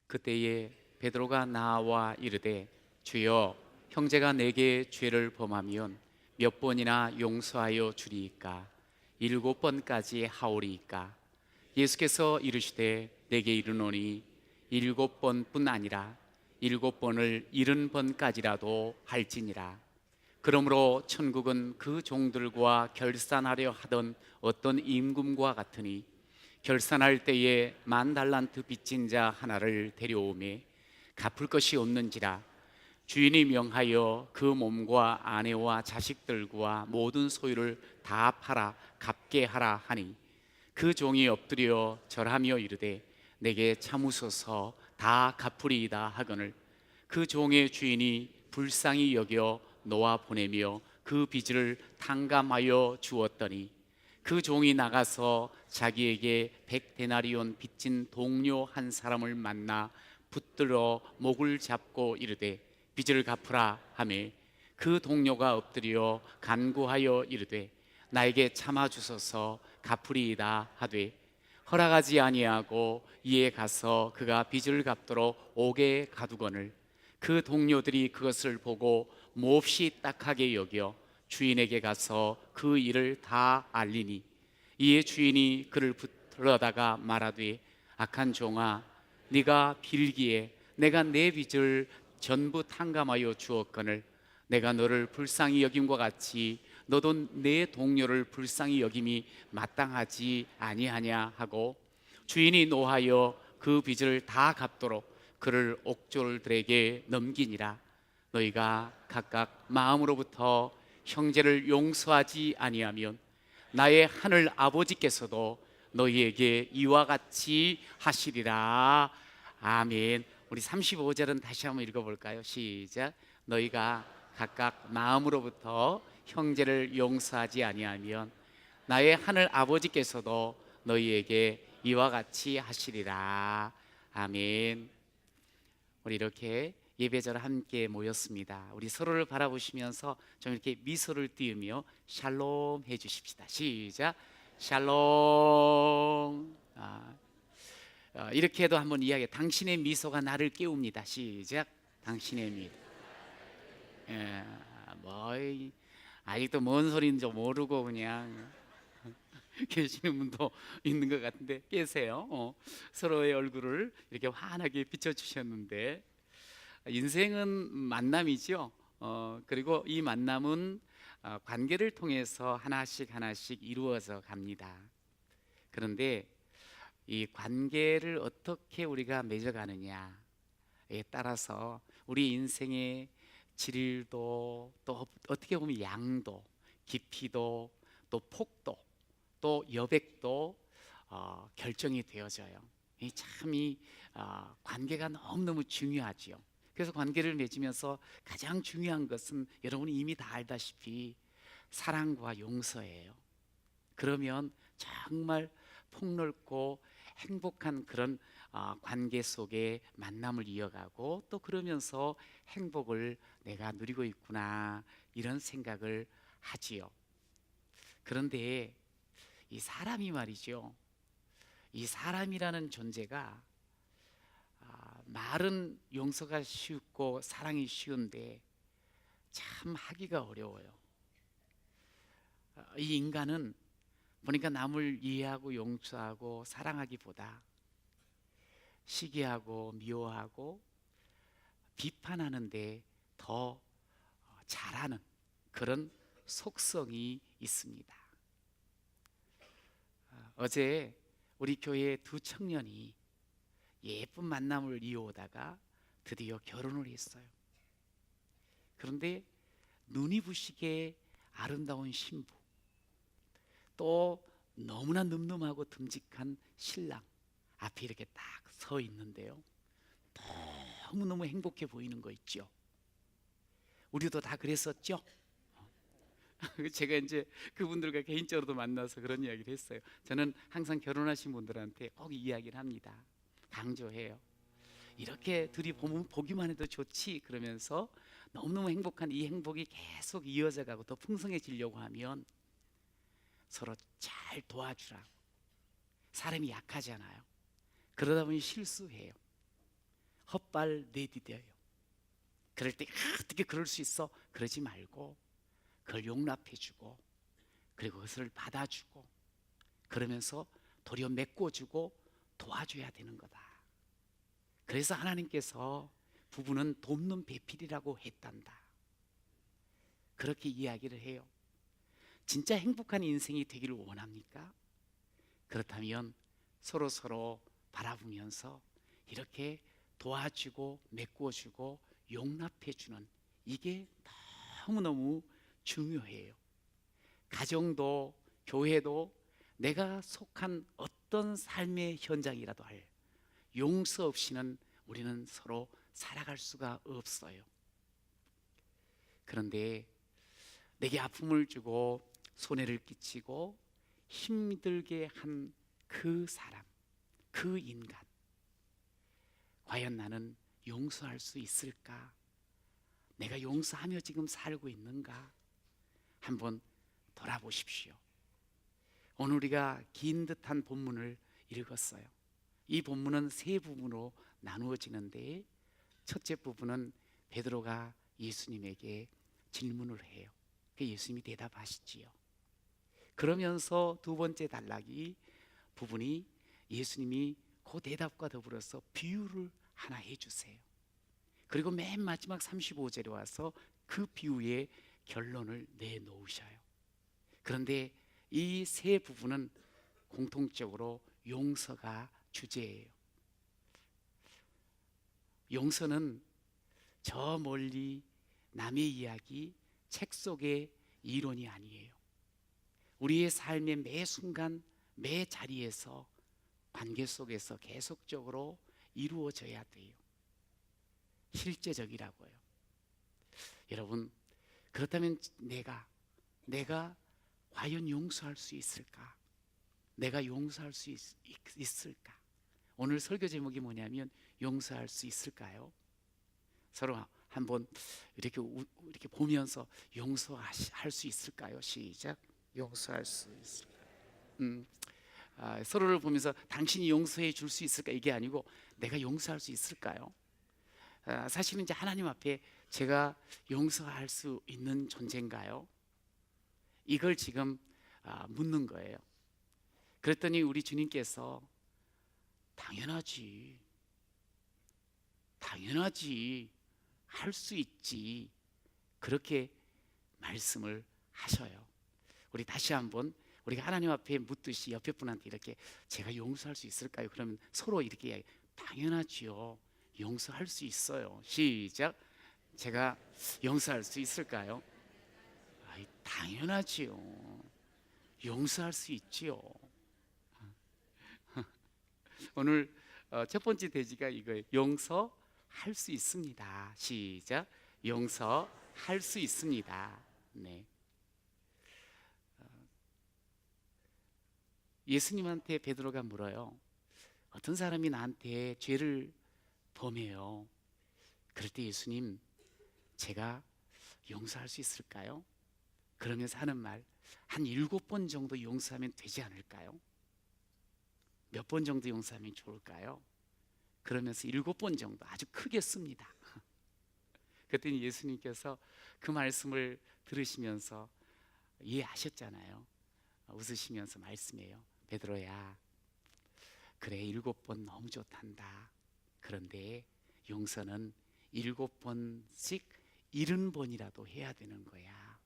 그때에 베드로가 나와 이르되 주여 형제가 내게 죄를 범하면 몇 번이나 용서하여 주리이까? 7번까지 하오리이까? 예수께서 이르시되 내게 이르노니 7번뿐 아니라 7번을 70번까지라도 할지니라. 그러므로 천국은 그 종들과 결산하려 하던 어떤 임금과 같으니 결산할 때에 10,000달란트 빚진 자 하나를 데려오매 갚을 것이 없는지라 주인이 명하여 그 몸과 아내와 자식들과 모든 소유를 다 팔아 갚게 하라 하니 그 종이 엎드려 절하며 이르되 내게 참으소서 다 갚으리이다 하거늘 그 종의 주인이 불쌍히 여겨 놓아 보내며 그 빚을 탕감하여 주었더니 그 종이 나가서 자기에게 100데나리온 빚진 동료 한 사람을 만나 붙들어 목을 잡고 이르되 빚을 갚으라 하매 그 동료가 엎드려 간구하여 이르되 나에게 참아 주소서 갚으리이다 하되 허락하지 아니하고 이에 가서 그가 빚을 갚도록 옥에 가두거늘 그 동료들이 그것을 보고 몹시 딱하게 여겨 주인에게 가서 그 일을 다 알리니 이에 주인이 그를 붙들어다가 말하되 악한 종아 네가 빌기에 내가 내 빚을 전부 탕감하여 주었거늘 내가 너를 불쌍히 여김과 같이 너도 내 동료를 불쌍히 여김이 마땅하지 아니하냐 하고 주인이 노하여 그 빚을 다 갚도록 그를 옥졸들에게 넘기니라. 너희가 각각 마음으로부터 형제를 용서하지 아니하면 나의 하늘 아버지께서도 너희에게 이와 같이 하시리라. 아멘. 우리 35절은 다시 한번 읽어볼까요? 시작. 너희가 각각 마음으로부터 형제를 용서하지 아니하면 나의 하늘 아버지께서도 너희에게 이와 같이 하시리라. 아멘. 우리 이렇게 예배절 함께 모였습니다. 우리 서로를 바라보시면서 좀 이렇게 미소를 띄우며 샬롬 해주십시다. 시작. 샬롬. 이렇게 해도 한번 이야기해. 당신의 미소가 나를 깨웁니다. 시작. 당신의 미소. 뭐 아직도 뭔 소리인지 모르고 그냥 계시는 분도 있는 것 같은데 깨세요. 서로의 얼굴을 이렇게 환하게 비춰주셨는데 인생은 만남이죠. 그리고 이 만남은 관계를 통해서 하나씩 하나씩 이루어져 갑니다. 그런데 이 관계를 어떻게 우리가 맺어가느냐에 따라서 우리 인생의 질도 또 어떻게 보면 양도, 깊이도 또 폭도 또 여백도 결정이 되어져요. 이 관계가 너무너무 중요하지요. 그래서 관계를 맺으면서 가장 중요한 것은 여러분이 이미 다 알다시피 사랑과 용서예요. 그러면 정말 폭넓고 행복한 그런 관계 속에 만남을 이어가고 또 그러면서 행복을 내가 누리고 있구나 이런 생각을 하지요. 그런데 이 사람이 말이죠. 이 사람이라는 존재가 말은 용서가 쉽고 사랑이 쉬운데 참 하기가 어려워요. 이 인간은 보니까 남을 이해하고 용서하고 사랑하기보다 시기하고 미워하고 비판하는데 더 잘하는 그런 속성이 있습니다. 어제 우리 교회 두 청년이 예쁜 만남을 이어오다가 드디어 결혼을 했어요. 그런데 눈이 부시게 아름다운 신부 또 너무나 늠름하고 듬직한 신랑 앞에 이렇게 딱 서 있는데요, 너무너무 행복해 보이는 거 있죠. 우리도 다 그랬었죠. 제가 이제 그분들과 개인적으로도 만나서 그런 이야기를 했어요. 저는 항상 결혼하신 분들한테 꼭 이야기를 합니다. 강조해요. 이렇게 둘이 보기만 해도 좋지 그러면서 너무너무 행복한 이 행복이 계속 이어져 가고 더 풍성해지려고 하면 서로 잘 도와주라고. 사람이 약하잖아요. 그러다 보니 실수해요. 헛발 내디뎌요. 그럴 때 어떻게 그럴 수 있어? 그러지 말고 그걸 용납해주고, 그리고 그것을 받아주고, 그러면서 도리어 메꿔주고 도와줘야 되는 거다. 그래서 하나님께서 부부는 돕는 배필이라고 했단다. 그렇게 이야기를 해요. 진짜 행복한 인생이 되기를 원합니까? 그렇다면 서로 바라보면서 이렇게 도와주고 메꿔주고 용납해주는, 이게 너무너무 중요해요. 가정도 교회도 내가 속한 어떤 삶의 현장이라도 할 용서 없이는 우리는 서로 살아갈 수가 없어요. 그런데 내게 아픔을 주고 손해를 끼치고 힘들게 한 그 사람, 그 인간, 과연 나는 용서할 수 있을까? 내가 용서하며 지금 살고 있는가? 한번 돌아보십시오. 오늘 우리가 긴 듯한 본문을 읽었어요. 이 본문은 세 부분으로 나누어지는데, 첫째 부분은 베드로가 예수님에게 질문을 해요. 그 예수님이 대답하시지요. 그러면서 두 번째 단락이 부분이 예수님이 그 대답과 더불어서 비유를 하나 해주세요. 그리고 맨 마지막 35절에 와서 그 비유의 결론을 내놓으셔요. 그런데 이 세 부분은 공통적으로 용서가 주제예요. 용서는 저 멀리 남의 이야기, 책 속의 이론이 아니에요. 우리의 삶의 매 순간, 매 자리에서, 관계 속에서 계속적으로 이루어져야 돼요. 실제적이라고요. 여러분, 그렇다면 내가 과연 용서할 수 있을까? 내가 용서할 수 있을까? 오늘 설교 제목이 뭐냐면 용서할 수 있을까요? 서로 한번 이렇게 보면서 용서할 수 있을까요? 시작. 용서할 수 있을까요? 서로를 보면서 당신이 용서해 줄 수 있을까? 이게 아니고 내가 용서할 수 있을까요? 사실은 이제 하나님 앞에 제가 용서할 수 있는 존재인가요? 이걸 지금 묻는 거예요. 그랬더니 우리 주님께서 당연하지, 할 수 있지, 그렇게 말씀을 하셔요. 우리 다시 한번 우리가 하나님 앞에 묻듯이 옆에 분한테 이렇게 제가 용서할 수 있을까요? 그러면 서로 이렇게 이야기, 당연하지요, 용서할 수 있어요. 시작. 제가 용서할 수 있을까요? 당연하지요, 용서할 수 있지요. 오늘 첫 번째 대지가 이거예요. 용서할 수 있습니다. 시작. 용서할 수 있습니다. 네. 예수님한테 베드로가 물어요. 어떤 사람이 나한테 죄를 범해요. 그럴 때 예수님, 제가 용서할 수 있을까요? 그러면서 하는 말, 한 7번 정도 용서하면 되지 않을까요? 몇 번 정도 용서하면 좋을까요? 그러면서 7번 정도 아주 크게 씁니다. 그랬더니 예수님께서 그 말씀을 들으시면서 이해하셨잖아요. 웃으시면서 말씀해요. 베드로야, 그래 7번 너무 좋단다. 그런데 용서는 7번씩 70번이라도 해야 되는 거야.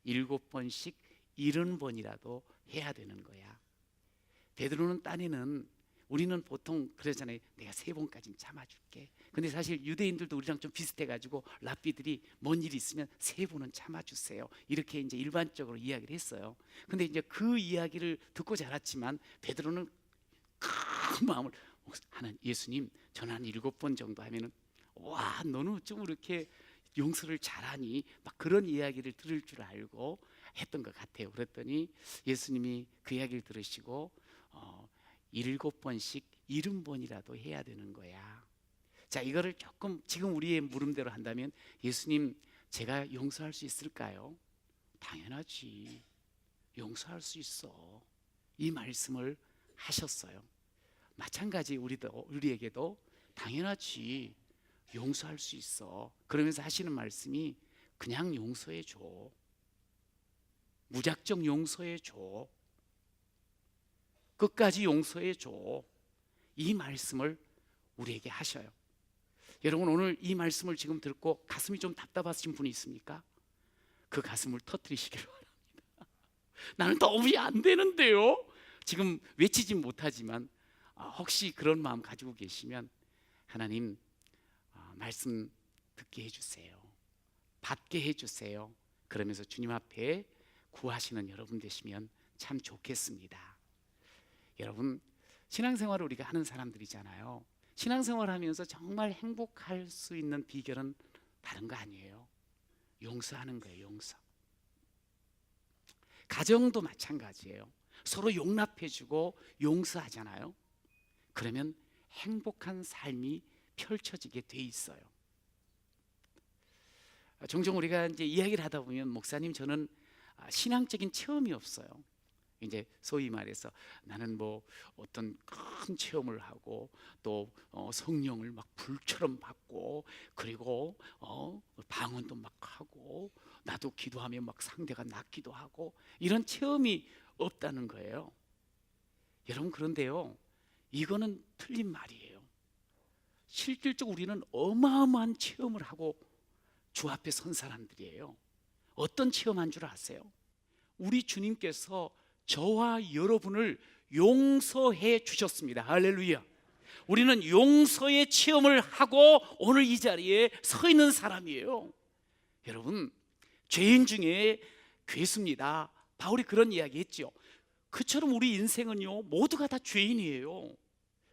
7번씩 70번이라도 해야 되는 거야. 베드로는 딴에는, 우리는 보통 그러잖아요. 내가 3번까지는 참아줄게. 근데 사실 유대인들도 우리랑 좀 비슷해가지고 랍비들이 뭔 일이 있으면 3번은 참아주세요, 이렇게 이제 일반적으로 이야기를 했어요. 근데 이제 그 이야기를 듣고 자랐지만 베드로는 큰 마음을, 하나님, 예수님, 저는 한 7번 정도 하면은, 와, 너는 좀 이렇게 용서를 잘하니, 막 그런 이야기를 들을 줄 알고 했던 것 같아요. 그랬더니 예수님이 그 이야기를 들으시고 7번씩 70번이라도 해야 되는 거야. 자, 이거를 조금 지금 우리의 물음대로 한다면, 예수님, 제가 용서할 수 있을까요? 당연하지, 용서할 수 있어, 이 말씀을 하셨어요. 마찬가지 우리에게도 당연하지. 용서할 수 있어. 그러면서 하시는 말씀이 그냥 용서해 줘. 무작정 용서해 줘. 끝까지 용서해 줘. 이 말씀을 우리에게 하셔요. 여러분, 오늘 이 말씀을 지금 듣고 가슴이 좀 답답하신 분이 있습니까? 그 가슴을 터뜨리시길 바랍니다. 나는 도움이 안 되는데요. 지금 외치진 못하지만 혹시 그런 마음 가지고 계시면 하나님, 말씀 듣게 해주세요. 받게 해주세요. 그러면서 주님 앞에 구하시는 여러분 되시면 참 좋겠습니다. 여러분, 신앙생활을 우리가 하는 사람들이잖아요. 신앙생활 하면서 정말 행복할 수 있는 비결은 다른 거 아니에요. 용서하는 거예요. 용서. 가정도 마찬가지예요. 서로 용납해주고 용서하잖아요. 그러면 행복한 삶이 펼쳐지게 돼 있어요. 종종 우리가 이제 이야기를 하다 보면, 목사님, 저는 신앙적인 체험이 없어요. 이제 소위 말해서 나는 뭐 어떤 큰 체험을 하고 또 성령을 막 불처럼 받고, 그리고 방언도 막 하고, 나도 기도하면 막 상대가 낫기도 하고, 이런 체험이 없다는 거예요. 여러분, 그런데요, 이거는 틀린 말이에요. 실질적으로 우리는 어마어마한 체험을 하고 주 앞에 선 사람들이에요. 어떤 체험한 줄 아세요? 우리 주님께서 저와 여러분을 용서해 주셨습니다. 할렐루야. 우리는 용서의 체험을 하고 오늘 이 자리에 서 있는 사람이에요. 여러분, 죄인 중에 괴수입니다. 바울이 그런 이야기 했죠. 그처럼 우리 인생은요, 모두가 다 죄인이에요.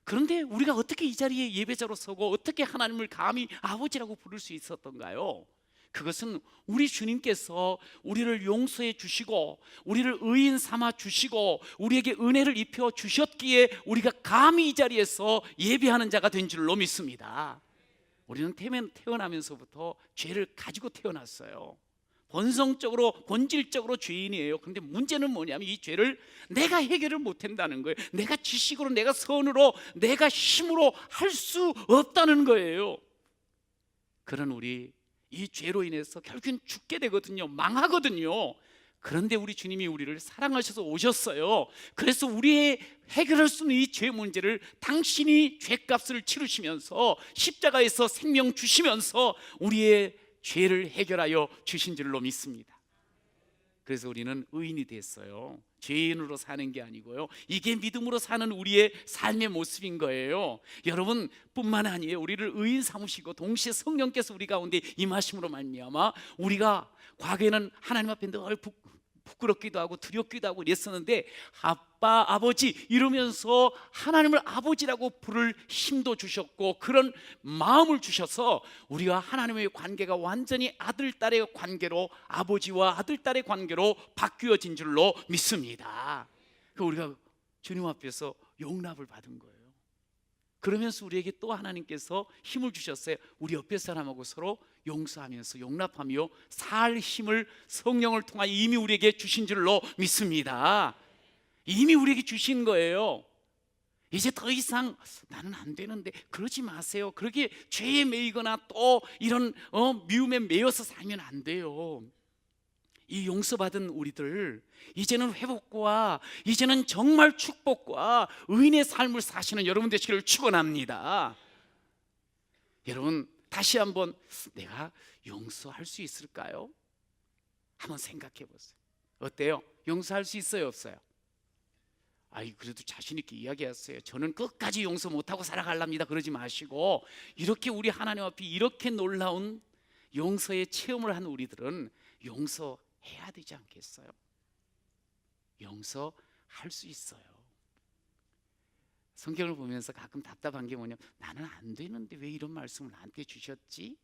그런데 우리가 어떻게 이 자리에 예배자로 서고 어떻게 하나님을 감히 아버지라고 부를 수 있었던가요? 그것은 우리 주님께서 우리를 용서해 주시고 우리를 의인 삼아 주시고 우리에게 은혜를 입혀 주셨기에 우리가 감히 이 자리에서 예배하는 자가 된 줄로 믿습니다. 우리는 태어나면서부터 죄를 가지고 태어났어요. 본성적으로, 본질적으로 죄인이에요. 그런데 문제는 뭐냐면 이 죄를 내가 해결을 못한다는 거예요. 내가 지식으로, 내가 선으로, 내가 힘으로 할 수 없다는 거예요. 그런 우리, 이 죄로 인해서 결국엔 죽게 되거든요. 망하거든요. 그런데 우리 주님이 우리를 사랑하셔서 오셨어요. 그래서 우리의 해결할 수 있는 이 죄 문제를 당신이 죄값을 치르시면서 십자가에서 생명 주시면서 우리의 죄를 해결하여 주신 줄로 믿습니다. 그래서 우리는 의인이 됐어요. 죄인으로 사는 게 아니고요, 이게 믿음으로 사는 우리의 삶의 모습인 거예요. 여러분 뿐만 아니에요. 우리를 의인 삼으시고 동시에 성령께서 우리 가운데 임하심으로 말미암아 우리가 과거에는 하나님 앞에 늘 부끄럽기도 하고 두렵기도 하고 이랬었는데, 아빠, 아버지 이러면서 하나님을 아버지라고 부를 힘도 주셨고 그런 마음을 주셔서 우리가 하나님의 관계가 완전히 아들, 딸의 관계로, 아버지와 아들, 딸의 관계로 바뀌어진 줄로 믿습니다. 우리가 주님 앞에서 용납을 받은 거예요. 그러면서 우리에게 또 하나님께서 힘을 주셨어요. 우리 옆에 사람하고 서로 용서하면서 용납하며 살 힘을 성령을 통하여 이미 우리에게 주신 줄로 믿습니다. 이미 우리에게 주신 거예요. 이제 더 이상 나는 안 되는데 그러지 마세요. 그렇게 죄에 매이거나 또 이런 미움에 매여서 살면 안 돼요. 이 용서받은 우리들, 이제는 회복과, 이제는 정말 축복과 의인의 삶을 사시는 여러분 되시기를 축원합니다. 여러분, 다시 한번 내가 용서할 수 있을까요? 한번 생각해 보세요. 어때요? 용서할 수 있어요, 없어요? 그래도 자신 있게 이야기하세요. 저는 끝까지 용서 못하고 살아갈랍니다. 그러지 마시고, 이렇게 우리 하나님 앞에 이렇게 놀라운 용서의 체험을 한 우리들은 용서해야 되지 않겠어요? 용서할 수 있어요. 성경을 보면서 가끔 답답한 게 뭐냐면, 나는 안 되는데 왜 이런 말씀을 나한테 주셨지?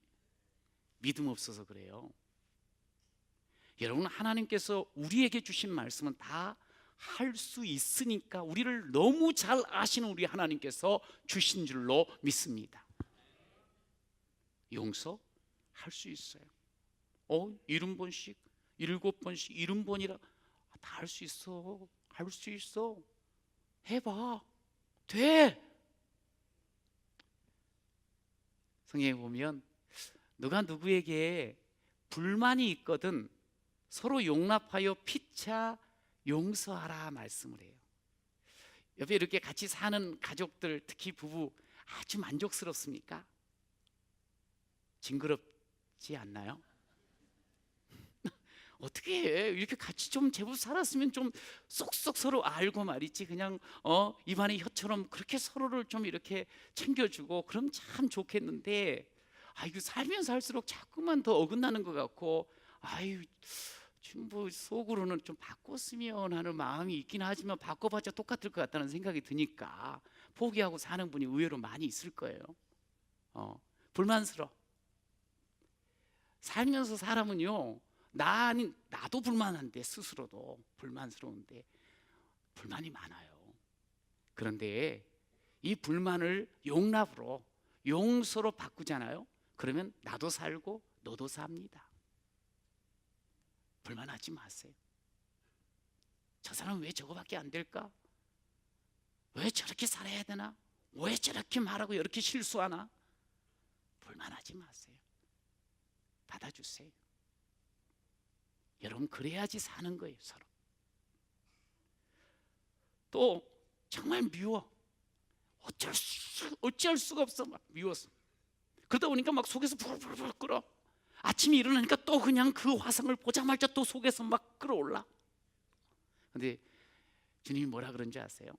믿음 없어서 그래요. 여러분, 하나님께서 우리에게 주신 말씀은 다 할 수 있으니까, 우리를 너무 잘 아시는 우리 하나님께서 주신 줄로 믿습니다. 용서할 수 있어요. 70번씩 7번씩 70번이라 다 할 수 있어. 할 수 있어. 해봐. 돼. 성경에 보면 누가 누구에게 불만이 있거든 서로 용납하여 피차 용서하라 말씀을 해요. 옆에 이렇게 같이 사는 가족들, 특히 부부 아주 만족스럽습니까? 징그럽지 않나요? 어떻게 해? 이렇게 같이 좀 제법 살았으면 좀 쏙쏙 서로 알고 말이지. 그냥 입안의 혀처럼 그렇게 서로를 좀 이렇게 챙겨주고 그럼 참 좋겠는데, 이거 살면 살수록 자꾸만 더 어긋나는 것 같고, 지금 뭐 속으로는 좀 바꿨으면 하는 마음이 있긴 하지만 바꿔봤자 똑같을 것 같다는 생각이 드니까 포기하고 사는 분이 의외로 많이 있을 거예요. 불만스러워. 살면서 사람은요, 나도 불만한데, 스스로도 불만스러운데 불만이 많아요. 그런데 이 불만을 용납으로, 용서로 바꾸잖아요. 그러면 나도 살고 너도 삽니다. 불만하지 마세요. 저 사람은 왜 저거밖에 안 될까? 왜 저렇게 살아야 되나? 왜 저렇게 말하고 이렇게 실수하나? 불만하지 마세요. 받아주세요. 여러분, 그래야지 사는 거예요. 서로. 또 정말 미워. 어찌할 수가 없어. 막 미워서. 그러다 보니까 막 속에서 불불불 끓어. 아침에 일어나니까 또 그냥 그 화상을 보자마자 또 속에서 막 끓어올라. 근데 주님이 뭐라 그런지 아세요?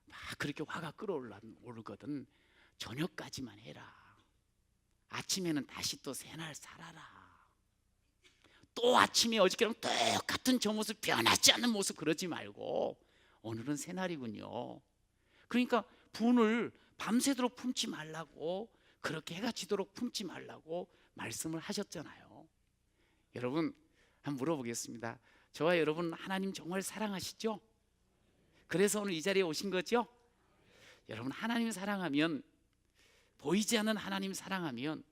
막 그렇게 화가 끓어오르거든 저녁까지만 해라. 아침에는 다시 또 새날 살아라. 또 아침에 어저께랑 똑같은 저 모습, 변하지 않는 모습 그러지 말고 오늘은 새날이군요. 그러니까 분을 밤새도록 품지 말라고, 그렇게 해가 지도록 품지 말라고 말씀을 하셨잖아요. 여러분, 한번 물어보겠습니다. 저와 여러분, 하나님 정말 사랑하시죠? 그래서 오늘 이 자리에 오신 거죠? 여러분, 하나님 사랑하면, 보이지 않는 하나님 사랑하면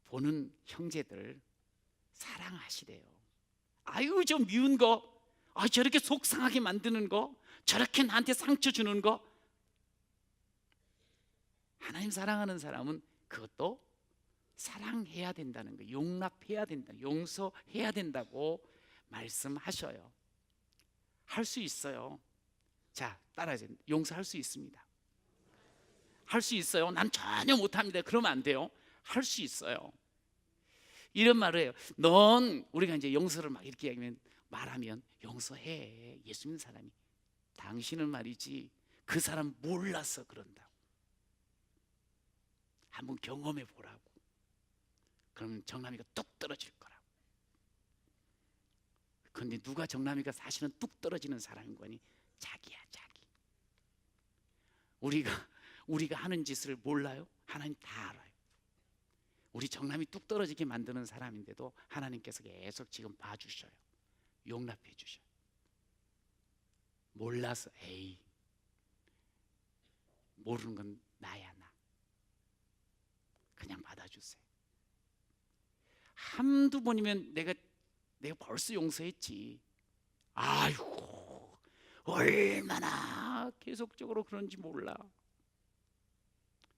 보는 형제들 사랑하시래요. 아유, 저 미운 거, 저렇게 속상하게 만드는 거, 저렇게 나한테 상처 주는 거. 하나님 사랑하는 사람은 그것도 사랑해야 된다는 거, 용납해야 된다, 용서해야 된다고 말씀하셔요. 할 수 있어요. 자, 따라하세요. 용서할 수 있습니다. 할 수 있어요. 난 전혀 못합니다. 그러면 안 돼요. 할 수 있어요. 이런 말을 해요. 우리가 이제 용서를 막 이렇게 말하면 용서해. 예수 믿는 사람이. 당신은 말이지 그 사람 몰라서 그런다. 한번 경험해 보라고. 그러면 정남이가 뚝 떨어질 거라고. 그런데 누가 정남이가 사실은 뚝 떨어지는 사람인 거니? 자기야, 자기. 우리가 하는 짓을 몰라요? 하나님 다 알아요. 우리 정남이 뚝 떨어지게 만드는 사람인데도 하나님께서 계속 지금 봐주셔요. 용납해 주셔요. 몰라서, 모르는 건 나야, 나. 그냥 받아주세요. 한두 번이면 내가 벌써 용서했지. 아이고, 얼마나 계속적으로 그런지 몰라.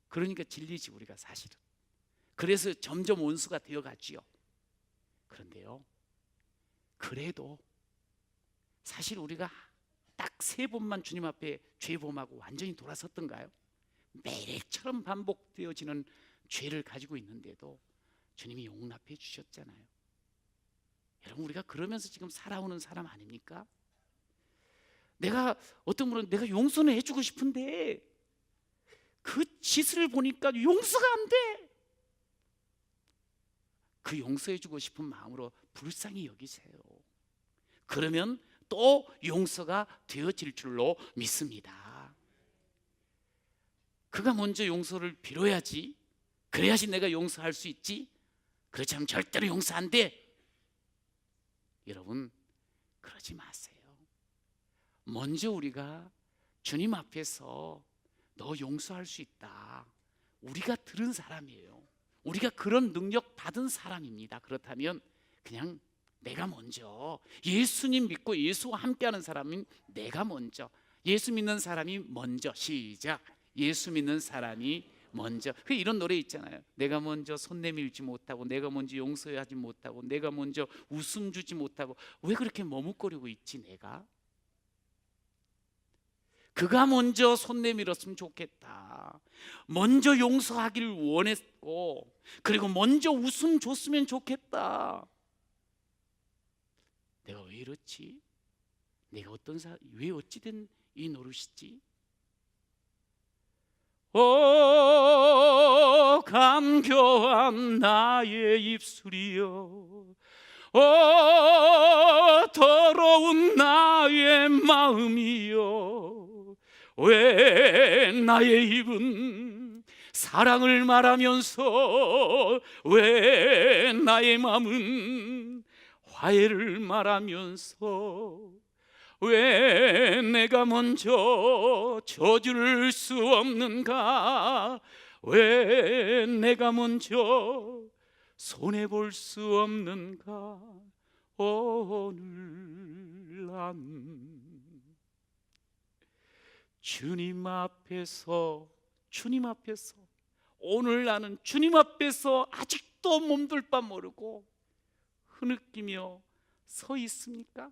그러니까 질리지, 우리가 사실은. 그래서 점점 원수가 되어가지요. 그런데요, 그래도 사실 우리가 딱 3번만 주님 앞에 죄범하고 완전히 돌아섰던가요? 매일처럼 반복되어지는 죄를 가지고 있는데도 주님이 용납해 주셨잖아요. 여러분, 우리가 그러면서 지금 살아오는 사람 아닙니까? 어떤 분은 내가 용서는 해주고 싶은데 그 짓을 보니까 용서가 안 돼. 그 용서해주고 싶은 마음으로 불쌍히 여기세요. 그러면 또 용서가 되어질 줄로 믿습니다. 그가 먼저 용서를 빌어야지. 그래야지 내가 용서할 수 있지. 그렇지 않으면 절대로 용서 안 돼. 여러분, 그러지 마세요. 먼저 우리가 주님 앞에서 너 용서할 수 있다, 우리가 들은 사람이에요. 우리가 그런 능력 받은 사람입니다. 그렇다면 그냥 내가 먼저, 예수님 믿고 예수와 함께하는 사람인 내가 먼저, 예수 믿는 사람이 먼저, 시작. 예수 믿는 사람이 먼저. 그 이런 노래 있잖아요. 내가 먼저 손 내밀지 못하고, 내가 먼저 용서하지 못하고, 내가 먼저 웃음 주지 못하고, 왜 그렇게 머뭇거리고 있지 내가? 그가 먼저 손 내밀었으면 좋겠다. 먼저 용서하기를 원했고, 그리고 먼저 웃음 줬으면 좋겠다. 내가 왜 이렇지? 내가 왜 어찌된 이 노릇이지? 오 감교한 나의 입술이여, 오 더러운 나의 마음이여, 왜 나의 입은 사랑을 말하면서, 왜 나의 마음은 화해를 말하면서, 왜 내가 먼저 저주를 수 없는가, 왜 내가 먼저 손해볼 수 없는가. 오늘 난 주님 앞에서 오늘 나는 주님 앞에서 아직도 몸둘 바 모르고 흐느끼며 서 있습니까?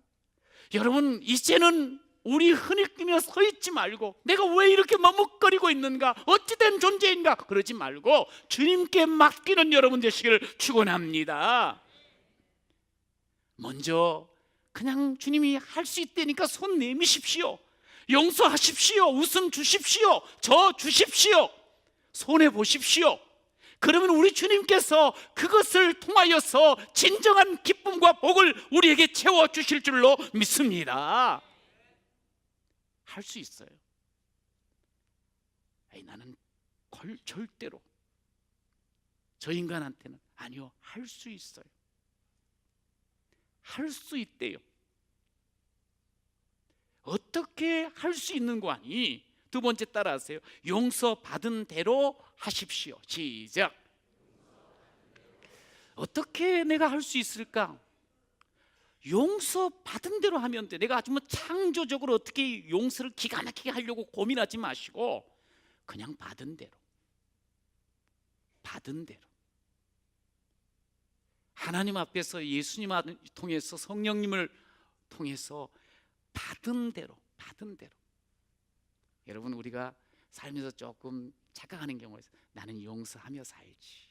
여러분, 이제는 우리 흐느끼며 서 있지 말고, 내가 왜 이렇게 머뭇거리고 있는가, 어찌된 존재인가, 그러지 말고 주님께 맡기는 여러분 되시기를 축원합니다. 먼저 그냥 주님이 할 수 있다니까 손 내미십시오. 용서하십시오. 웃음 주십시오. 저 주십시오. 손해 보십시오. 그러면 우리 주님께서 그것을 통하여서 진정한 기쁨과 복을 우리에게 채워주실 줄로 믿습니다. 할 수 있어요. 나는 절대로, 저 인간한테는 아니요, 할 수 있어요. 할 수 있대요. 어떻게 할 수 있는 거 아니? 두 번째 따라하세요. 용서받은 대로 하십시오. 시작. 어떻게 내가 할 수 있을까? 용서받은 대로 하면 돼. 내가 아주 창조적으로 어떻게 용서를 기가 막히게 하려고 고민하지 마시고, 그냥 받은 대로. 하나님 앞에서, 예수님을 통해서, 성령님을 통해서 받은 대로. 여러분, 우리가 살면서 조금 착각하는 경우가 있어요. 나는 용서하며 살지.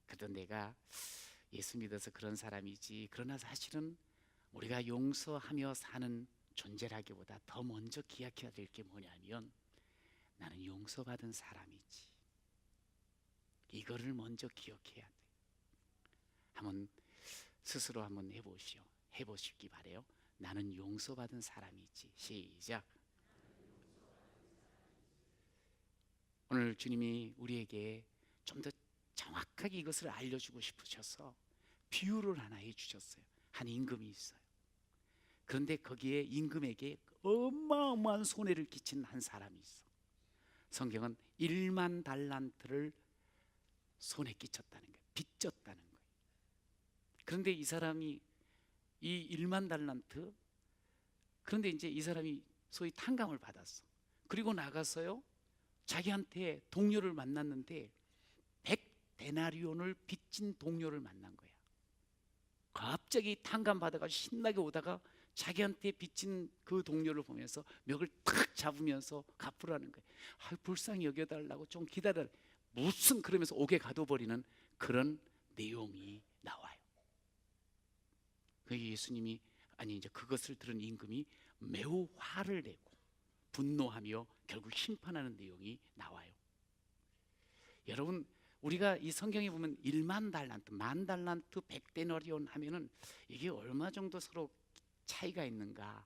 그래도 내가 예수 믿어서 그런 사람이지. 그러나 사실은 우리가 용서하며 사는 존재라기보다 더 먼저 기억해야 될 게 뭐냐면, 나는 용서받은 사람이지. 이거를 먼저 기억해야 돼. 한번 스스로 한번 해보시기 바래요. 나는 용서받은 사람이지. 시작. 오늘 주님이 우리에게 좀 더 정확하게 이것을 알려주고 싶으셔서 비유를 하나 해주셨어요. 한 임금이 있어요. 그런데 거기에 임금에게 어마어마한 손해를 끼친 한 사람이 있어. 성경은 1만 달란트를 손해 끼쳤다는 거예요. 빚졌다는 거예요. 그런데 이 사람이 이 1만 달란트, 그런데 이제 이 사람이 소위 탕감을 받았어. 그리고 나가서요, 자기한테 동료를 만났는데 100데나리온을 빚진 동료를 만난 거야. 갑자기 탕감 받아가지고 신나게 오다가 자기한테 빚진 그 동료를 보면서 멱을 탁 잡으면서 갚으라는 거예요. 불쌍히 여겨달라고, 좀 기다려. 무슨, 그러면서 옥에 가둬버리는 그런 내용이 나와요. 그 예수님이, 아니 이제 그것을 들은 임금이 매우 화를 내고 분노하며 결국 심판하는 내용이 나와요. 여러분, 우리가 이 성경에 보면 1만 달란트, 만 달란트, 100데나리온 하면은 이게 얼마 정도 서로 차이가 있는가,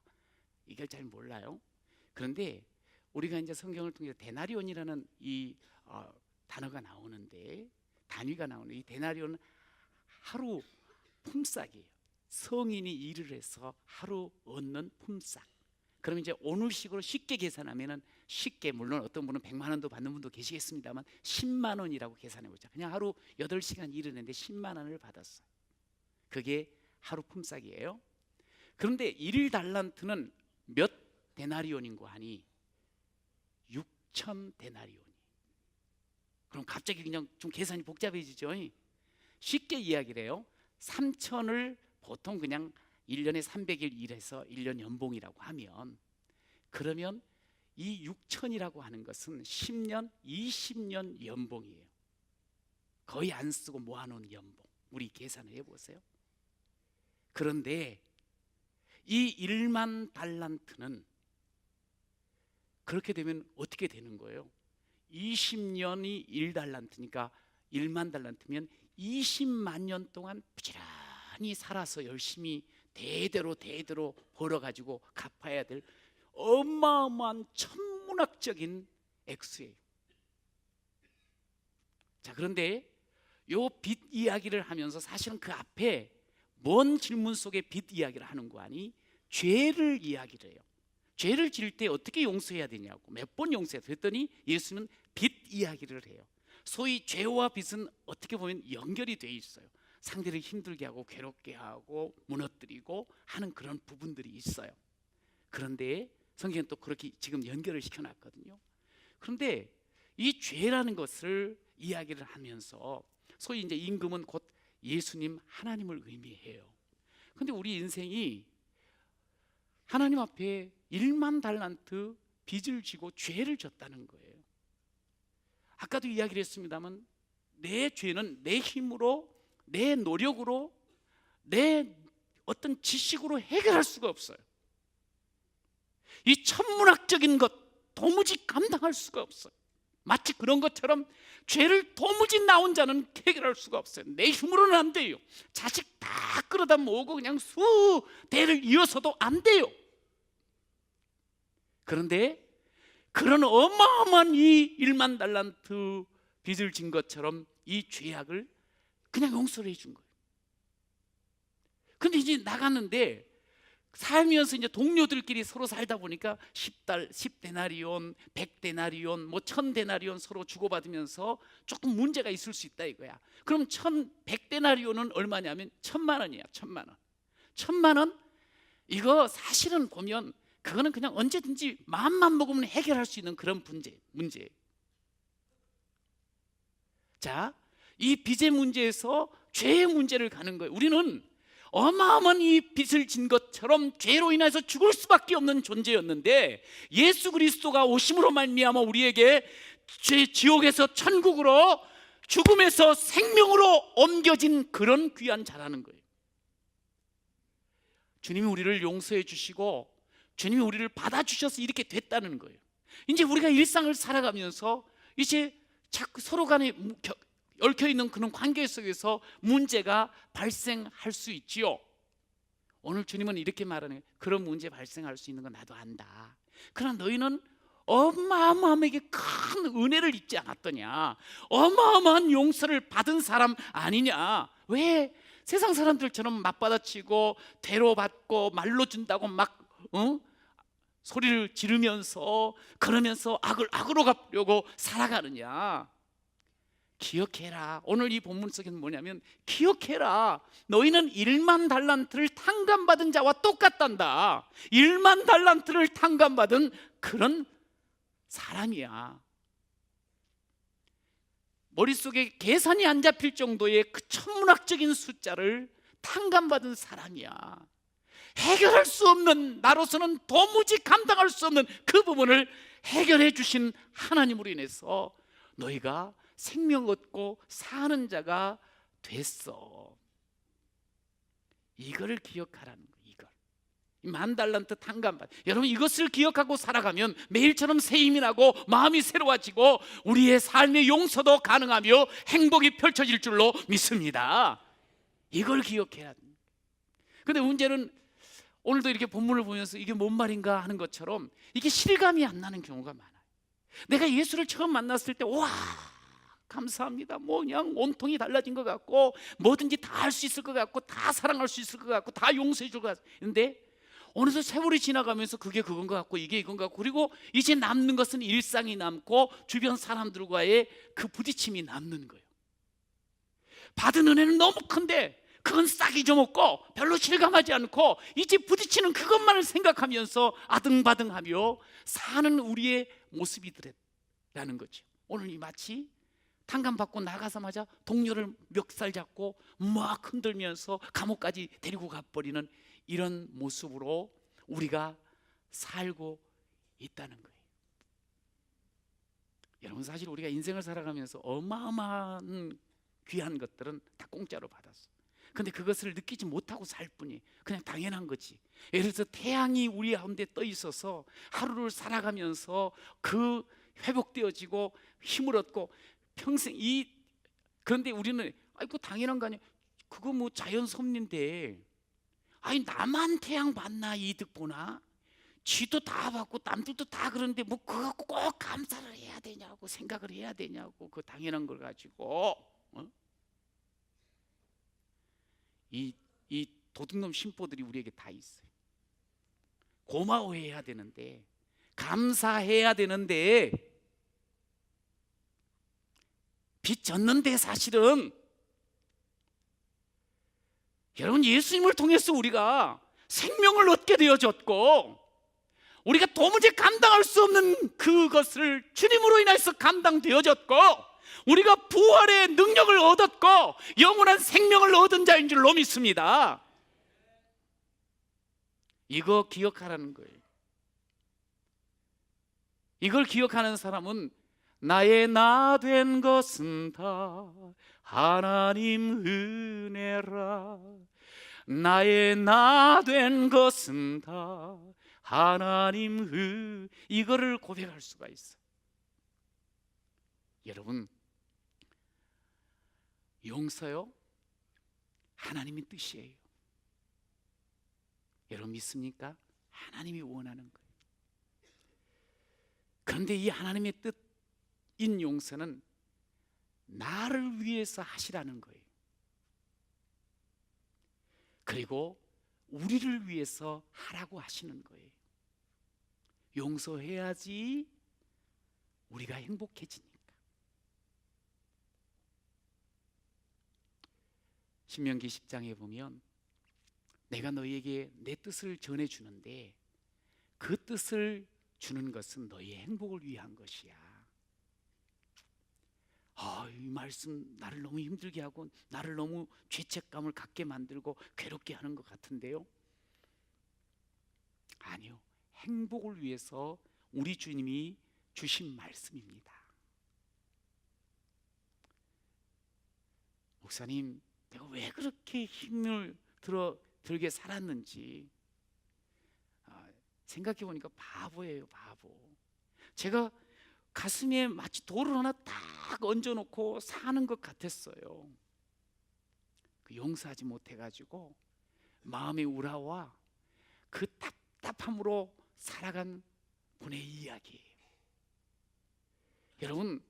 이걸 잘 몰라요. 그런데 우리가 이제 성경을 통해서 데나리온이라는 이 단어가 나오는데, 단위가 나오는 이 데나리온은 하루 품삯이에요. 성인이 일을 해서 하루 얻는 품삯. 그럼 이제 오늘식으로 쉽게 계산하면은, 쉽게, 물론 어떤 분은 100만 원도 받는 분도 계시겠습니다만 10만 원이라고 계산해 보자. 그냥 하루 8시간 일을 했는데 10만 원을 받았어요. 그게 하루 품삯이에요. 그런데 1달란트는 몇 데나리온인 거 아니? 6천 데나리온이. 그럼 갑자기 그냥 좀 계산이 복잡해지죠. 쉽게 이야기를 해요. 3천을 보통 그냥 1년에 300일 일해서 1년 연봉이라고 하면, 그러면 이 6천이라고 하는 것은 10년, 20년 연봉이에요. 거의 안 쓰고 모아놓은 연봉. 우리 계산을 해보세요. 그런데 이 1만 달란트는 그렇게 되면 어떻게 되는 거예요? 20년이 1달란트니까 1만 달란트면 20만 년 동안 부지런히 살아서 열심히 대대로 벌어가지고 갚아야 될 어마어마한 천문학적인 액수예요. 자, 그런데 요 빚 이야기를 하면서 사실은 그 앞에 먼 질문 속에 빚 이야기를 하는 거 아니? 죄를 이야기를 해요. 죄를 지을 때 어떻게 용서해야 되냐고, 몇 번 용서해야 돼 그랬더니 예수님은 빚 이야기를 해요. 소위 죄와 빚은 어떻게 보면 연결이 돼 있어요. 상대를 힘들게 하고 괴롭게 하고 무너뜨리고 하는 그런 부분들이 있어요. 그런데 성경은 또 그렇게 지금 연결을 시켜놨거든요. 그런데 이 죄라는 것을 이야기를 하면서 소위 이제 임금은 곧 예수님 하나님을 의미해요. 그런데 우리 인생이 하나님 앞에 1만 달란트 빚을 지고 죄를 졌다는 거예요. 아까도 이야기를 했습니다만 내 죄는 내 힘으로, 내 노력으로, 내 어떤 지식으로 해결할 수가 없어요. 이 천문학적인 것 도무지 감당할 수가 없어요. 마치 그런 것처럼 죄를 도무지 나 혼자는 해결할 수가 없어요. 내 힘으로는 안 돼요. 자식 다 끌어다 모으고 그냥 수대를 이어서도 안 돼요. 그런데 그런 어마어마한 이 1만 달란트 빚을 진 것처럼 이 죄악을 그냥 용서를 해준 거예요. 근데 이제 나갔는데 살면서 이제 동료들끼리 서로 살다 보니까 10데나리온, 100데나리온, 뭐 1000데나리온 서로 주고받으면서 조금 문제가 있을 수 있다 이거야. 그럼 100데나리온은 얼마냐면 1000만 원이야. 1000만 원. 1000만 원 이거 사실은 보면 그거는 그냥 언제든지 마음만 먹으면 해결할 수 있는 그런 문제예요. 자, 이 빚의 문제에서 죄의 문제를 가는 거예요. 우리는 어마어마한 이 빚을 진 것처럼 죄로 인해서 죽을 수밖에 없는 존재였는데 예수 그리스도가 오심으로 말미암아 우리에게 지옥에서 천국으로, 죽음에서 생명으로 옮겨진 그런 귀한 자라는 거예요. 주님이 우리를 용서해 주시고 주님이 우리를 받아주셔서 이렇게 됐다는 거예요. 이제 우리가 일상을 살아가면서 이제 자꾸 서로 간에 얽혀있는 그런 관계 속에서 문제가 발생할 수 있지요. 오늘 주님은 이렇게 말하는, 그런 문제 발생할 수 있는 건 나도 안다. 그러나 너희는 어마어마하게 큰 은혜를 입지 않았더냐, 어마어마한 용서를 받은 사람 아니냐. 왜 세상 사람들처럼 맞받아치고 대로받고 말로 준다고 막 소리를 지르면서 그러면서 악을 악으로 갚으려고 살아가느냐. 기억해라. 오늘 이 본문 속에는 뭐냐면, 기억해라. 너희는 1만 달란트를 탕감받은 자와 똑같단다. 1만 달란트를 탕감받은 그런 사람이야. 머릿속에 계산이 안 잡힐 정도의 그 천문학적인 숫자를 탕감받은 사람이야. 해결할 수 없는, 나로서는 도무지 감당할 수 없는 그 부분을 해결해 주신 하나님으로 인해서 너희가 생명 얻고 사는 자가 됐어. 이거를 기억하라는 거예요. 이걸. 1만 달란트 탕감받. 여러분, 이것을 기억하고 살아가면 매일처럼 새 힘이 나고 마음이 새로워지고 우리의 삶의 용서도 가능하며 행복이 펼쳐질 줄로 믿습니다. 이걸 기억해야 합니다. 그런데 문제는 오늘도 이렇게 본문을 보면서 이게 뭔 말인가 하는 것처럼 이게 실감이 안 나는 경우가 많아요. 내가 예수를 처음 만났을 때 와, 감사합니다, 뭐 그냥 온통이 달라진 것 같고 뭐든지 다 할 수 있을 것 같고 다 사랑할 수 있을 것 같고 다 용서해 줄 것 같은데 어느새 세월이 지나가면서 그게 그건 것 같고 이게 이건 것 같고, 그리고 이제 남는 것은 일상이 남고 주변 사람들과의 그 부딪힘이 남는 거예요. 받은 은혜는 너무 큰데 그건 싹 잊어먹고 별로 실감하지 않고 이제 부딪히는 그것만을 생각하면서 아등바등하며 사는 우리의 모습이더라는 거죠. 오늘 이 마치 탕감 받고 나가자마자 동료를 멱살 잡고 막 흔들면서 감옥까지 데리고 가버리는 이런 모습으로 우리가 살고 있다는 거예요. 여러분, 사실 우리가 인생을 살아가면서 어마어마한 귀한 것들은 다 공짜로 받았어. 근데 그것을 느끼지 못하고 살 뿐이 그냥 당연한 거지. 예를 들어서 태양이 우리 가운데 떠 있어서 하루를 살아가면서 그 회복되어지고 힘을 얻고 평생 그런데 우리는 그거 당연한 거 아니야. 그거 뭐 자연 섭리인데, 아니 나만 태양 받나 이득 보나? 쥐도 다 받고 남들도 다 그런데 뭐 그거 갖고 꼭 감사를 해야 되냐고, 생각을 해야 되냐고. 그 당연한 걸 가지고 이 도둑놈 심보들이 우리에게 다 있어요. 고마워해야 되는데, 감사해야 되는데, 빚 졌는데 사실은 여러분, 예수님을 통해서 우리가 생명을 얻게 되어졌고, 우리가 도무지 감당할 수 없는 그것을 주님으로 인해서 감당되어졌고, 우리가 부활의 능력을 얻었고 영원한 생명을 얻은 자인 줄로 믿습니다. 이거 기억하라는 거예요. 이걸 기억하는 사람은 나의 나 된 것은 다 하나님 은혜라. 나의 나 된 것은 다 하나님 이거를 고백할 수가 있어. 여러분, 용서요, 하나님의 뜻이에요. 여러분 믿습니까? 하나님이 원하는 거예요. 그런데 이 하나님의 뜻인 용서는 나를 위해서 하시라는 거예요. 그리고 우리를 위해서 하라고 하시는 거예요. 용서해야지 우리가 행복해지니까. 신명기 10장에 보면 내가 너희에게 내 뜻을 전해주는데 그 뜻을 주는 것은 너희의 행복을 위한 것이야. 이 말씀 나를 너무 힘들게 하고 나를 너무 죄책감을 갖게 만들고 괴롭게 하는 것 같은데요, 아니요, 행복을 위해서 우리 주님이 주신 말씀입니다. 목사님, 내가 왜 그렇게 힘을 들게 살았는지 생각해 보니까 바보예요, 바보. 제가 가슴에 마치 돌을 하나 딱 얹어놓고 사는 것 같았어요. 용서하지 못해가지고 마음의 우라와 그 답답함으로 살아간 분의 이야기예요. 여러분,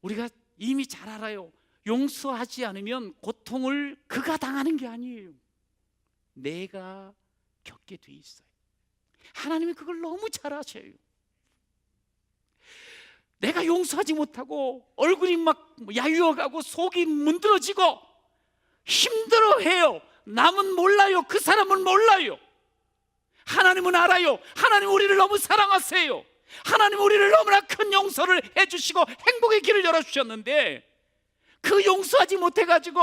우리가 이미 잘 알아요. 용서하지 않으면 고통을 그가 당하는 게 아니에요. 내가 겪게 돼 있어요. 하나님이 그걸 너무 잘 아셔요. 내가 용서하지 못하고 얼굴이 막 야유어가고 속이 문드러지고 힘들어해요. 남은 몰라요. 그 사람은 몰라요. 하나님은 알아요. 하나님 우리를 너무 사랑하세요. 하나님 우리를 너무나 큰 용서를 해주시고 행복의 길을 열어주셨는데 그 용서하지 못해가지고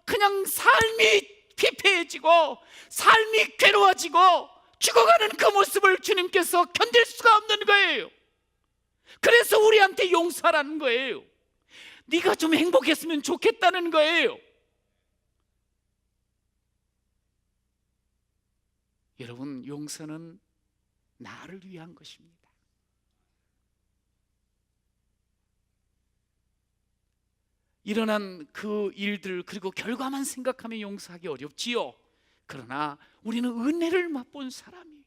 그냥 삶이 피폐해지고 삶이 괴로워지고 죽어가는 그 모습을 주님께서 견딜 수가 없는 거예요. 그래서 우리한테 용서하라는 거예요. 네가 좀 행복했으면 좋겠다는 거예요. 여러분, 용서는 나를 위한 것입니다. 일어난 그 일들 그리고 결과만 생각하면 용서하기 어렵지요. 그러나 우리는 은혜를 맛본 사람이,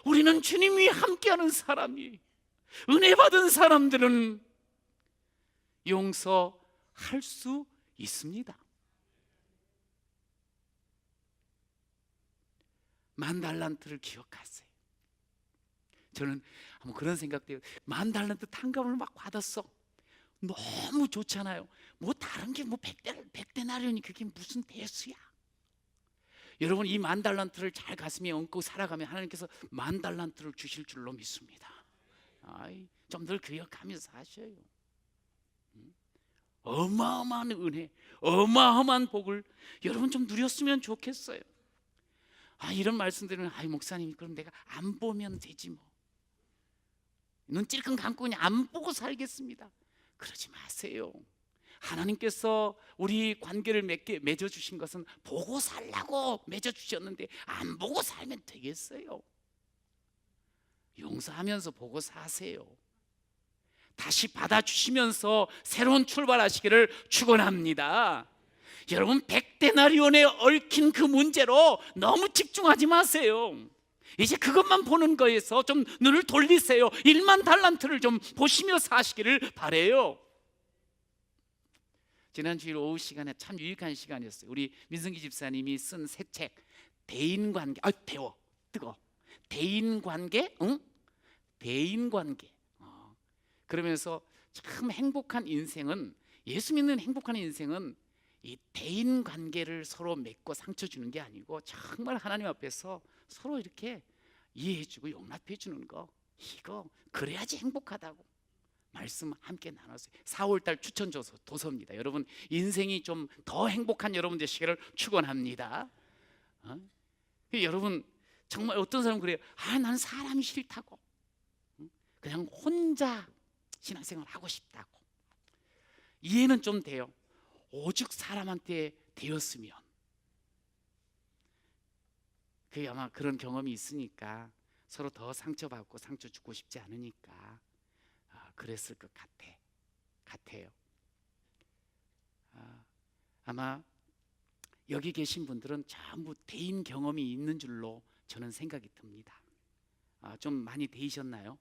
우리는 주님이 함께하는 사람이, 은혜 받은 사람들은 용서할 수 있습니다. 10,000달란트를 기억하세요. 저는 한번 그런 생각돼요. 10,000달란트 탕감을 막 받았어. 너무 좋잖아요. 뭐 다른 게 뭐 100데나리온이 그게 무슨 대수야. 여러분, 이 10,000달란트를 잘 가슴에 얹고 살아가면 하나님께서 10,000달란트를 주실 줄로 믿습니다. 좀 더 기억하면서 하셔요. 어마어마한 은혜, 어마어마한 복을 여러분 좀 누렸으면 좋겠어요. 이런 말씀들은 목사님 그럼 내가 안 보면 되지 뭐, 눈 찔끔 감고 그냥 안 보고 살겠습니다. 그러지 마세요. 하나님께서 우리 관계를 맺어주신 것은 보고 살라고 맺어주셨는데 안 보고 살면 되겠어요? 용서하면서 보고 사세요. 다시 받아주시면서 새로운 출발하시기를 축원합니다. 여러분 100데나리온에 얽힌 그 문제로 너무 집중하지 마세요. 이제 그것만 보는 거에서 좀 눈을 돌리세요. 1만 달란트를 좀 보시며 사시기를 바래요. 지난 주일 오후 시간에 참 유익한 시간이었어요. 우리 민승기 집사님이 쓴 새 책 대인관계, 배워 뜨거 대인관계, 대인관계. 그러면서 참 행복한 인생은, 예수 믿는 행복한 인생은 이 대인관계를 서로 맺고 상처 주는 게 아니고 정말 하나님 앞에서 서로 이렇게 이해해주고 용납해주는 거, 이거 그래야지 행복하다고 말씀 함께 나눴어요. 4월달 추천 도서입니다. 여러분 인생이 좀 더 행복한 여러분 되시기를 축원합니다. 여러분 정말 어떤 사람은 그래요. 나는 사람이 싫다고, 그냥 혼자 신앙생활 하고 싶다고. 이해는 좀 돼요. 오직 사람한테 되었으면. 아마 그런 경험이 있으니까 서로 더 상처받고 상처 주고 싶지 않으니까 그랬을 것 같아요. 아마 여기 계신 분들은 전부 대인 경험이 있는 줄로 저는 생각이 듭니다. 좀 많이 대이셨나요?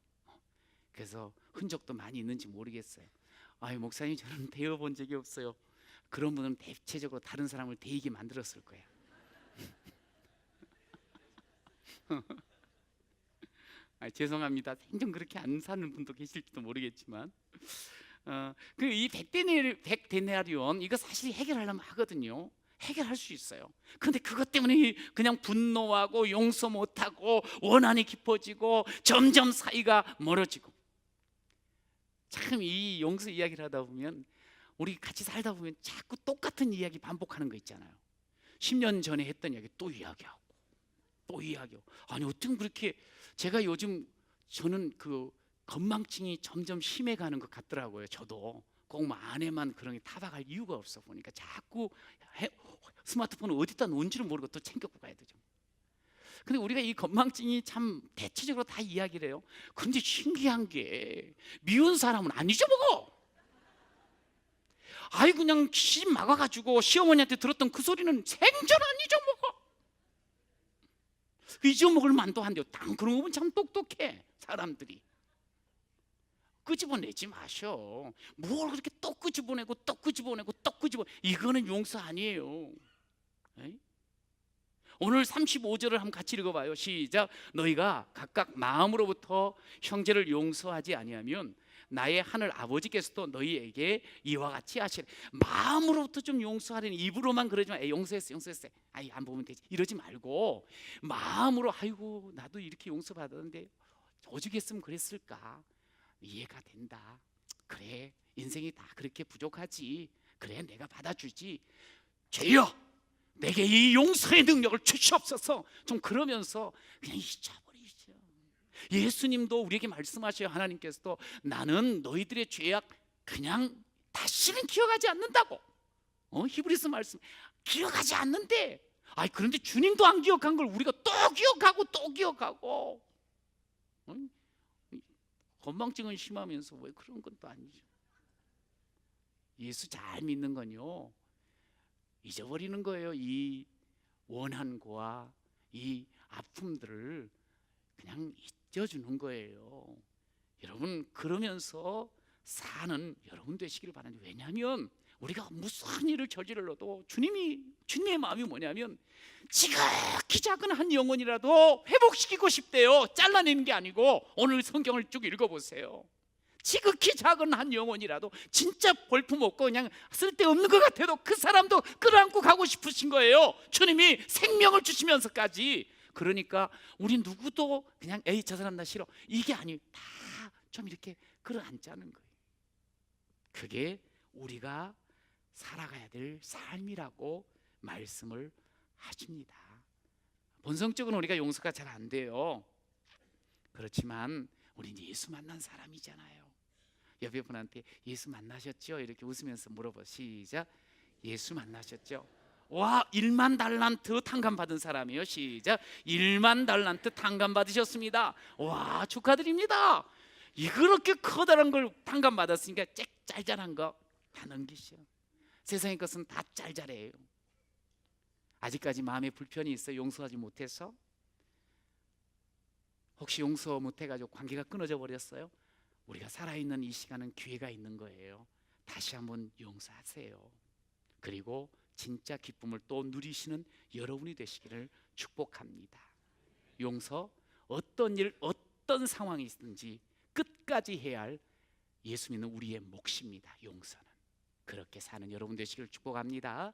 그래서 흔적도 많이 있는지 모르겠어요. 목사님 저는 대어본 적이 없어요. 그런 분은 대체적으로 다른 사람을 대이게 만들었을 거예요. 죄송합니다. 생전 그렇게 안 사는 분도 계실지도 모르겠지만 이 100데나리온 이거 사실 해결하려면 하거든요. 해결할 수 있어요. 그런데 그것 때문에 그냥 분노하고 용서 못하고 원한이 깊어지고 점점 사이가 멀어지고, 참 이 용서 이야기를 하다 보면 우리 같이 살다 보면 자꾸 똑같은 이야기 반복하는 거 있잖아요. 10년 전에 했던 이야기 또 이야기하고 또 이야기하고. 어쩜 그렇게, 제가 요즘 저는 그 건망증이 점점 심해가는 것 같더라고요. 저도 꼭 아내만 그런 게 타박할 이유가 없어 보니까 자꾸 스마트폰을 어디다 놓은지를 모르고 또 챙겨고 가야 되죠. 근데 우리가 이 건망증이 참 대체적으로 다 이야기를 해요. 그런데 신기한 게 미운 사람은 안 잊어먹어. 그냥 시집 막아가지고 시어머니한테 들었던 그 소리는 생전 안 잊어먹어. 잊어먹을 만도 한데요. 딱 그런 거 보면 참 똑똑해 사람들이. 끄집어내지 마셔. 뭘 그렇게 또 끄집어내고 또 끄집어내고 또 끄집어. 이거는 용서 아니에요. 에이? 오늘 35절을 한번 같이 읽어봐요. 시작. 너희가 각각 마음으로부터 형제를 용서하지 아니하면 나의 하늘 아버지께서도 너희에게 이와 같이 하시래. 마음으로부터 좀 용서하려니 입으로만 그러지 마. 용서했어. 안 보면 되지. 이러지 말고 마음으로, 나도 이렇게 용서받았는데 오죽했으면 그랬을까. 이해가 된다. 그래, 인생이 다 그렇게 부족하지. 그래, 내가 받아주지. 죄여, 내게 이 용서의 능력을 주시옵소서. 좀 그러면서 그냥 잊어버리죠. 예수님도 우리에게 말씀하셔요. 하나님께서도 나는 너희들의 죄악 그냥 다시는 기억하지 않는다고. 히브리서 말씀 기억하지 않는데, 그런데 주님도 안 기억한 걸 우리가 또 기억하고 또 기억하고. 건망증은 심하면서 왜 그런 건 또 아니죠. 예수 잘 믿는 건요, 잊어버리는 거예요. 이 원한과 이 아픔들을 그냥 잊어주는 거예요. 여러분 그러면서 사는 여러분 되시기를 바랍니다. 왜냐하면 우리가 무슨 일을 저질러도 주님의 마음이 뭐냐면 지극히 작은 한 영혼이라도 회복시키고 싶대요. 잘라내는 게 아니고. 오늘 성경을 쭉 읽어보세요. 지극히 작은 한 영혼이라도 진짜 볼품없고 그냥 쓸데없는 것 같아도 그 사람도 끌어안고 가고 싶으신 거예요. 주님이 생명을 주시면서까지. 그러니까 우리 누구도 그냥 저 사람 나 싫어 이게 아니에요. 다 좀 이렇게 끌어안자는 거예요. 그게 우리가 살아가야 될 삶이라고 말씀을 하십니다. 본성적으로는 우리가 용서가 잘 안 돼요. 그렇지만 우리는 예수 만난 사람이잖아요. 옆에 분한테 예수 만나셨죠? 이렇게 웃으면서 물어봐. 시작. 예수 만나셨죠? 와, 1만 달란트 탕감 받은 사람이에요. 시작. 1만 달란트 탕감 받으셨습니다. 와, 축하드립니다. 그렇게 커다란 걸 탕감 받았으니까 짤짤한 거 다 넘기시오. 세상의 것은 다 짤짤해요. 아직까지 마음에 불편이 있어 용서하지 못해서? 혹시 용서 못해가지고 관계가 끊어져 버렸어요? 우리가 살아있는 이 시간은 기회가 있는 거예요. 다시 한번 용서하세요. 그리고 진짜 기쁨을 또 누리시는 여러분이 되시기를 축복합니다. 용서, 어떤 일, 어떤 상황이 있든지 끝까지 해야 할 예수 믿는 우리의 몫입니다. 용서는. 그렇게 사는 여러분 되시기를 축복합니다.